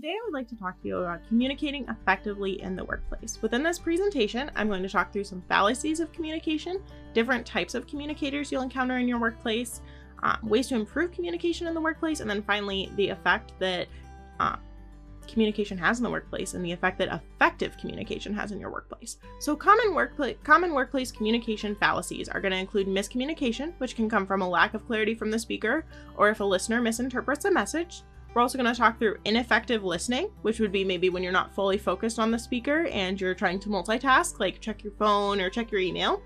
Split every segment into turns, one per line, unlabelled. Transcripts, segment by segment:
Today I would like to talk to you about communicating effectively in the workplace. Within this presentation, I'm going to talk through some fallacies of communication, different types of communicators you'll encounter in your workplace, ways to improve communication in the workplace, and then finally the effect that communication has in the workplace and the effect that effective communication has in your workplace. So common workplace communication fallacies are going to include miscommunication, which can come from a lack of clarity from the speaker or if a listener misinterprets a message. We're also going to talk through ineffective listening, which would be maybe when you're not fully focused on the speaker and you're trying to multitask, like check your phone or check your email.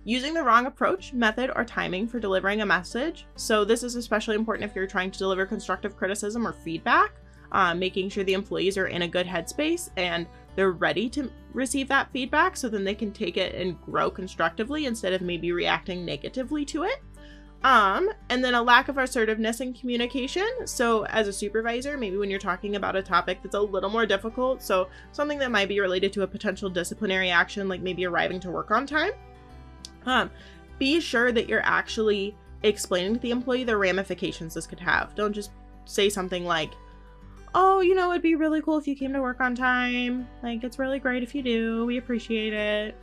Using the wrong approach, method, or timing for delivering a message. So this is especially important if you're trying to deliver constructive criticism or feedback, making sure the employees are in a good headspace and they're ready to receive that feedback so then they can take it and grow constructively instead of maybe reacting negatively to it. And then a lack of assertiveness in communication. So as a supervisor, maybe when you're talking about a topic that's a little more difficult, so something that might be related to a potential disciplinary action, like maybe arriving to work on time, be sure that you're actually explaining to the employee the ramifications this could have. Don't just say something like, oh, it'd be really cool if you came to work on time. Like, it's really great if you do. We appreciate it.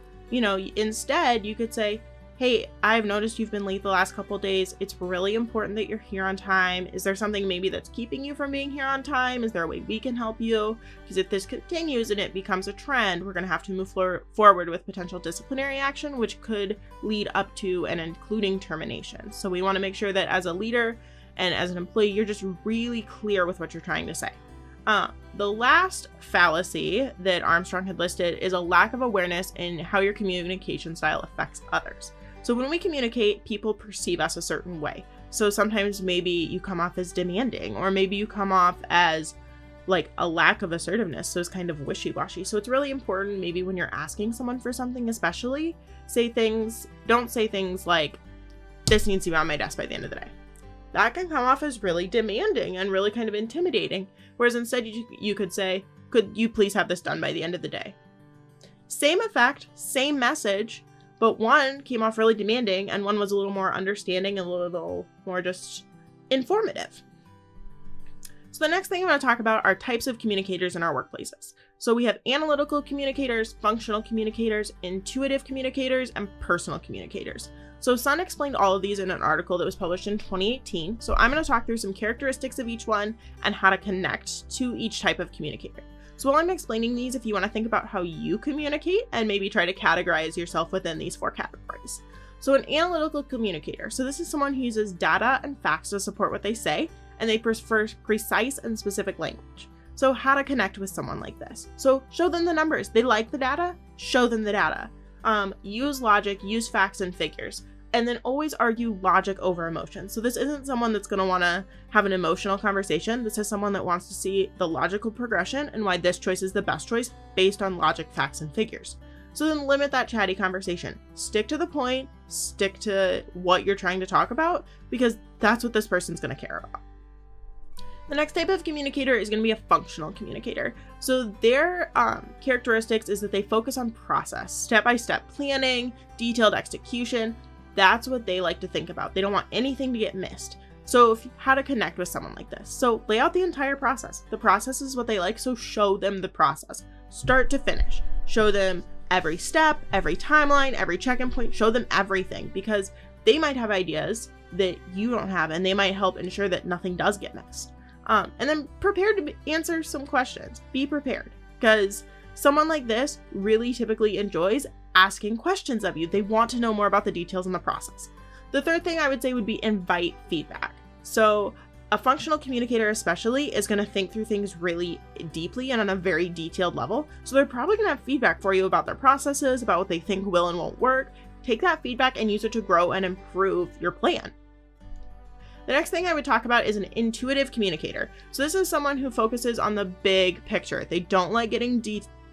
Instead, you could say, hey, I've noticed you've been late the last couple of days. It's really important that you're here on time. Is there something maybe that's keeping you from being here on time? Is there a way we can help you? Because if this continues and it becomes a trend, we're going to have to move forward with potential disciplinary action, which could lead up to and including termination. So we want to make sure that as a leader and as an employee, you're just really clear with what you're trying to say. The last fallacy that Armstrong had listed is a lack of awareness in how your communication style affects others. So when we communicate, people perceive us a certain way. So sometimes maybe you come off as demanding, or maybe you come off as like a lack of assertiveness. So it's kind of wishy-washy. So it's really important maybe when you're asking someone for something, especially don't say things like, this needs to be on my desk by the end of the day. That can come off as really demanding and really kind of intimidating. Whereas instead you could say, could you please have this done by the end of the day? Same effect, same message, but one came off really demanding and one was a little more understanding and a little more just informative. So the next thing I'm going to talk about are types of communicators in our workplaces. So we have analytical communicators, functional communicators, intuitive communicators, and personal communicators. So Sun explained all of these in an article that was published in 2018. So I'm going to talk through some characteristics of each one and how to connect to each type of communicator. So while I'm explaining these, if you want to think about how you communicate and maybe try to categorize yourself within these 4 categories. So an analytical communicator. So this is someone who uses data and facts to support what they say, and they prefer precise and specific language. So how to connect with someone like this. So show them the numbers. They like the data, show them the data. Use logic, use facts and figures. And then always argue logic over emotion. So this isn't someone that's going to want to have an emotional conversation. This is someone that wants to see the logical progression and why this choice is the best choice based on logic, facts, and figures. So then limit that chatty conversation. Stick to the point, stick to what you're trying to talk about, because that's what this person's going to care about. The next type of communicator is going to be a functional communicator. So their characteristics is that they focus on process, step-by-step planning, detailed execution. That's what they like to think about. They don't want anything to get missed. So how to connect with someone like this. So lay out the entire process. The process is what they like, so show them the process. Start to finish. Show them every step, every timeline, every check-in point. Show them everything because they might have ideas that you don't have and they might help ensure that nothing does get missed. And then prepare to answer some questions. Be prepared because someone like this really typically enjoys asking questions of you. They want to know more about the details in the process. The third thing I would say would be invite feedback. So a functional communicator especially is going to think through things really deeply and on a very detailed level. So they're probably going to have feedback for you about their processes, about what they think will and won't work. Take that feedback and use it to grow and improve your plan. The next thing I would talk about is an intuitive communicator. So this is someone who focuses on the big picture. They don't like getting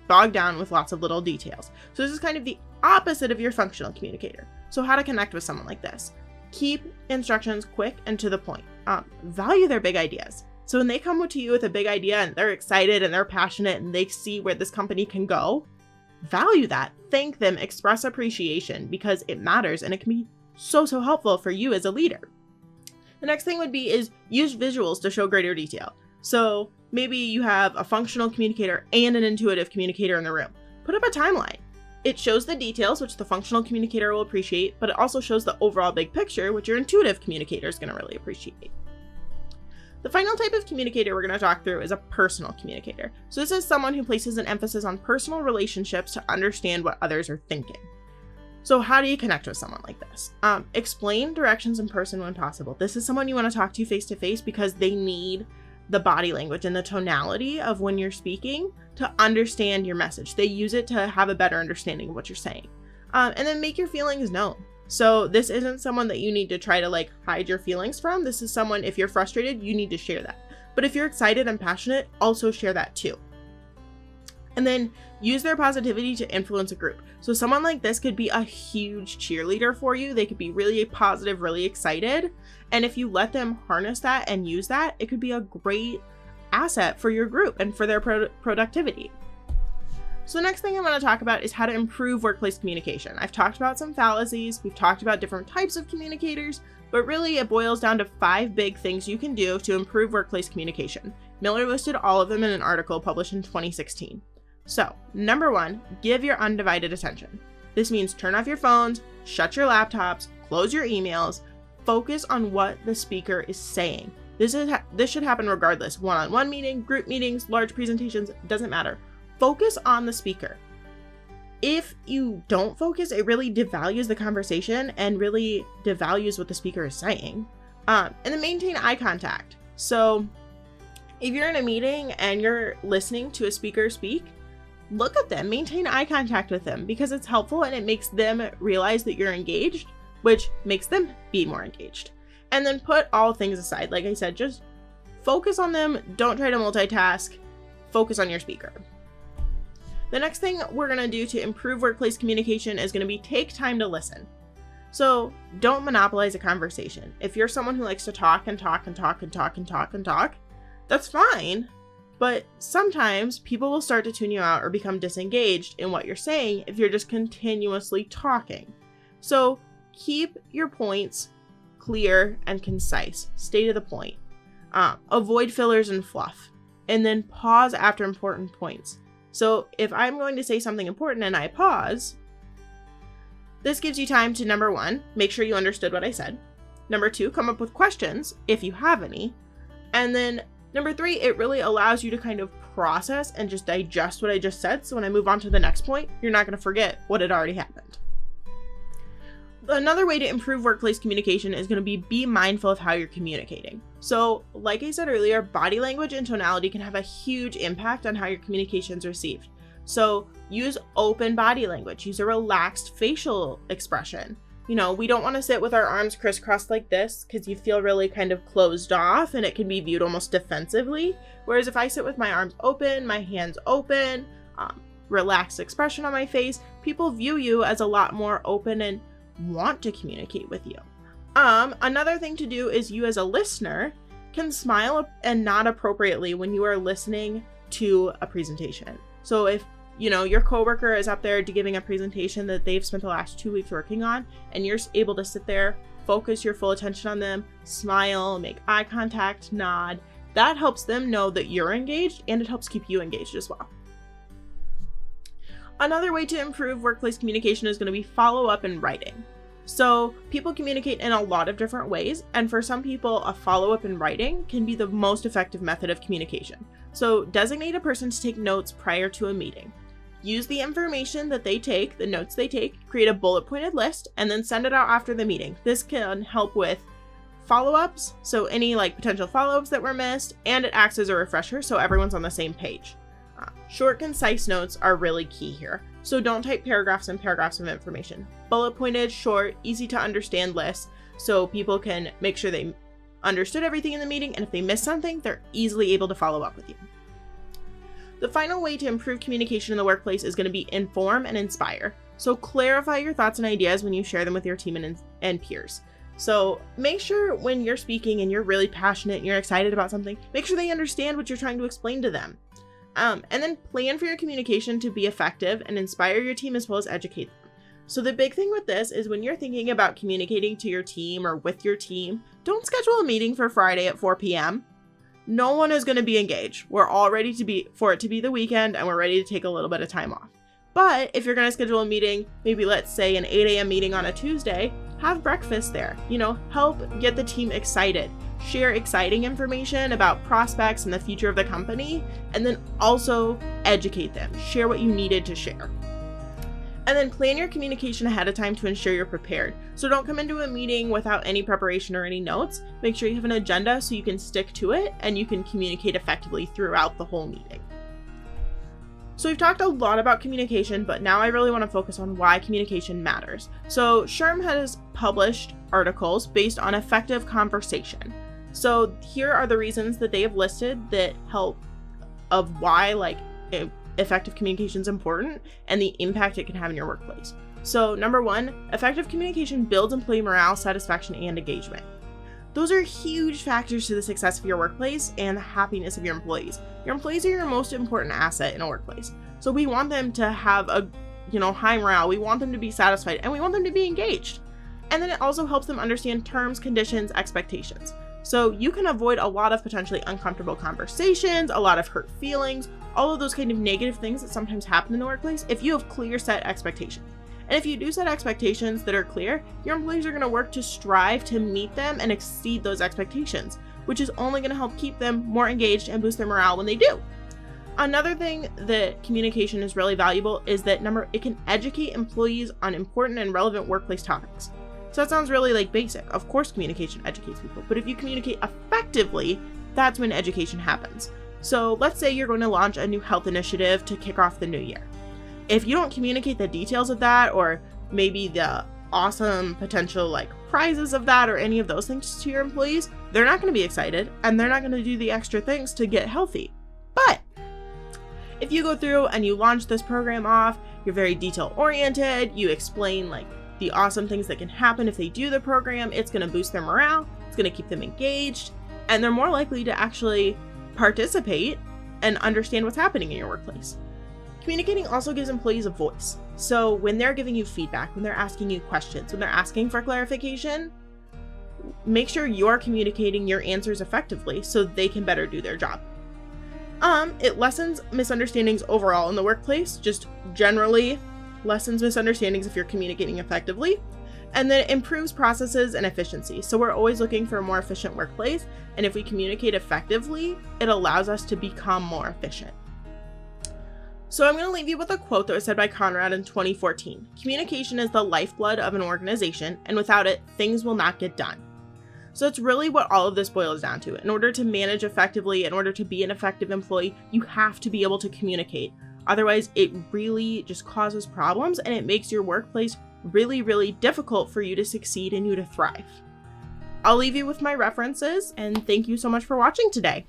bogged down with lots of little details. So this is kind of the opposite of your functional communicator. So how to connect with someone like this? Keep instructions quick and to the point. Value their big ideas. So when they come to you with a big idea and they're excited and they're passionate and they see where this company can go, value that. Thank them, express appreciation because it matters and it can be so helpful for you as a leader. The next thing would be is use visuals to show greater detail. So Maybe you have a functional communicator and an intuitive communicator in the room. Put up a timeline. It shows the details, which the functional communicator will appreciate, but it also shows the overall big picture, which your intuitive communicator is going to really appreciate. The final type of communicator we're going to talk through is a personal communicator. So this is someone who places an emphasis on personal relationships to understand what others are thinking. So how do you connect with someone like this? Explain directions in person when possible. This is someone you want to talk to face to face because they need the body language and the tonality of when you're speaking to understand your message. They use it to have a better understanding of what you're saying. And then make your feelings known. So this isn't someone that you need to try to hide your feelings from. This is someone, if you're frustrated, you need to share that. But if you're excited and passionate, also share that too. And then use their positivity to influence a group. So someone like this could be a huge cheerleader for you. They could be really positive, really excited. And if you let them harness that and use that, it could be a great asset for your group and for their productivity. So the next thing I want to talk about is how to improve workplace communication. I've talked about some fallacies. We've talked about different types of communicators, but really it boils down to 5 big things you can do to improve workplace communication. Miller listed all of them in an article published in 2016. So, number 1, give your undivided attention. This means turn off your phones, shut your laptops, close your emails, focus on what the speaker is saying. This should happen regardless. One-on-one meeting, group meetings, large presentations, doesn't matter. Focus on the speaker. If you don't focus, it really devalues the conversation and really devalues what the speaker is saying. And then maintain eye contact. So if you're in a meeting and you're listening to a speaker speak, look at them, maintain eye contact with them because it's helpful and it makes them realize that you're engaged, which makes them be more engaged. And then put all things aside. Like I said, just focus on them. Don't try to multitask. Focus on your speaker. The next thing we're going to do to improve workplace communication is going to be take time to listen. So don't monopolize a conversation. If you're someone who likes to talk and talk and talk and talk and talk and talk, that's fine. But sometimes people will start to tune you out or become disengaged in what you're saying if you're just continuously talking. So keep your points clear and concise. Stay to the point. Avoid fillers and fluff. And then pause after important points. So if I'm going to say something important and I pause, this gives you time to, number 1, make sure you understood what I said. Number 2, come up with questions if you have any. And then number 3, it really allows you to kind of process and just digest what I just said. So when I move on to the next point, you're not going to forget what had already happened. Another way to improve workplace communication is going to be mindful of how you're communicating. So like I said earlier, body language and tonality can have a huge impact on how your communication is received. So use open body language, use a relaxed facial expression. We don't want to sit with our arms crisscrossed like this because you feel really kind of closed off and it can be viewed almost defensively. Whereas if I sit with my arms open, my hands open, relaxed expression on my face, people view you as a lot more open and want to communicate with you. Another thing to do is you as a listener can smile and nod appropriately when you are listening to a presentation. So if your coworker is up there giving a presentation that they've spent the last 2 weeks working on, and you're able to sit there, focus your full attention on them, smile, make eye contact, nod, that helps them know that you're engaged and it helps keep you engaged as well. Another way to improve workplace communication is going to be follow up in writing. So people communicate in a lot of different ways, and for some people, a follow-up in writing can be the most effective method of communication. So designate a person to take notes prior to a meeting. Use the information that they take, the notes they take, create a bullet pointed list, and then send it out after the meeting. This can help with follow-ups, so any potential follow-ups that were missed, and it acts as a refresher so everyone's on the same page. Short, concise notes are really key here. So don't type paragraphs and paragraphs of information. Bullet pointed, short, easy to understand lists so people can make sure they understood everything in the meeting, and if they missed something, they're easily able to follow up with you. The final way to improve communication in the workplace is going to be inform and inspire. So clarify your thoughts and ideas when you share them with your team and peers. So make sure when you're speaking and you're really passionate and you're excited about something, make sure they understand what you're trying to explain to them. And then plan for your communication to be effective and inspire your team as well as educate them. So the big thing with this is when you're thinking about communicating to your team or with your team, don't schedule a meeting for Friday at 4 p.m. no one is going to be engaged. We're all ready for it to be the weekend, and we're ready to take a little bit of time off. But if you're going to schedule a meeting, maybe let's say an 8 a.m. meeting on a Tuesday, have breakfast there. Help get the team excited. Share exciting information about prospects and the future of the company, and then also educate them. Share what you needed to share. And then plan your communication ahead of time to ensure you're prepared. So don't come into a meeting without any preparation or any notes. Make sure you have an agenda so you can stick to it and you can communicate effectively throughout the whole meeting. So we've talked a lot about communication, but now I really want to focus on why communication matters. So SHRM has published articles based on effective conversation. So here are the reasons that they have listed that help of why effective communication is important and the impact it can have in your workplace. So number 1, effective communication builds employee morale, satisfaction, and engagement. Those are huge factors to the success of your workplace and the happiness of your employees. Your employees are your most important asset in a workplace. So we want them to have a high morale, we want them to be satisfied, and we want them to be engaged. And then it also helps them understand terms, conditions, expectations. So you can avoid a lot of potentially uncomfortable conversations, a lot of hurt feelings, all of those kind of negative things that sometimes happen in the workplace if you have clear set expectations. And if you do set expectations that are clear, your employees are going to work to strive to meet them and exceed those expectations, which is only going to help keep them more engaged and boost their morale when they do. Another thing that communication is really valuable is that it can educate employees on important and relevant workplace topics. So that sounds really basic. Of course, communication educates people, but if you communicate effectively, that's when education happens. So let's say you're going to launch a new health initiative to kick off the new year. If you don't communicate the details of that, or maybe the awesome potential prizes of that, or any of those things to your employees, they're not going to be excited and they're not going to do the extra things to get healthy. But if you go through and you launch this program off, you're very detail oriented, you explain the awesome things that can happen if they do the program, it's going to boost their morale, it's going to keep them engaged, and they're more likely to actually participate and understand what's happening in your workplace. Communicating also gives employees a voice. So when they're giving you feedback, when they're asking you questions, when they're asking for clarification, make sure you're communicating your answers effectively so they can better do their job. It lessens misunderstandings overall in the workplace, just generally lessens misunderstandings if you're communicating effectively, and then it improves processes and efficiency. So we're always looking for a more efficient workplace, and if we communicate effectively, it allows us to become more efficient. So I'm going to leave you with a quote that was said by Conrad in 2014. Communication is the lifeblood of an organization, and without it, things will not get done. So it's really what all of this boils down to. In order to manage effectively, in order to be an effective employee, you have to be able to communicate. Otherwise, it really just causes problems and it makes your workplace really, really difficult for you to succeed and you to thrive. I'll leave you with my references, and thank you so much for watching today.